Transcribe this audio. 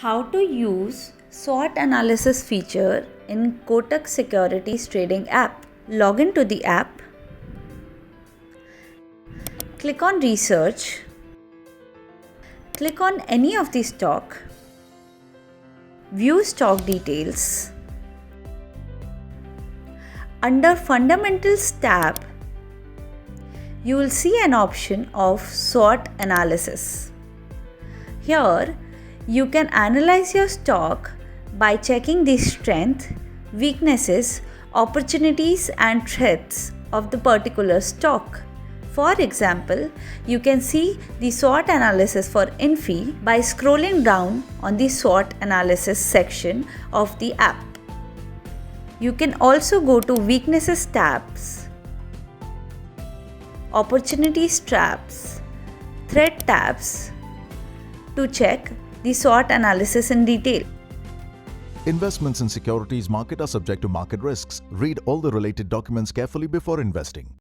How to use SWOT analysis feature in Kotak Securities Trading app. Log into the app. Click on Research. Click on any of the stock. View stock details. Under Fundamentals tab, you will see an option of SWOT analysis. Here, you can analyze your stock by checking the strength, weaknesses, opportunities and threats of the particular stock. For example, you can see the SWOT analysis for Infy by scrolling down on the SWOT analysis section of the app. You can also go to Weaknesses tabs, Opportunities tabs, Threat tabs to check the SWOT analysis in detail. Investments in securities market are subject to market risks. Read all the related documents carefully before investing.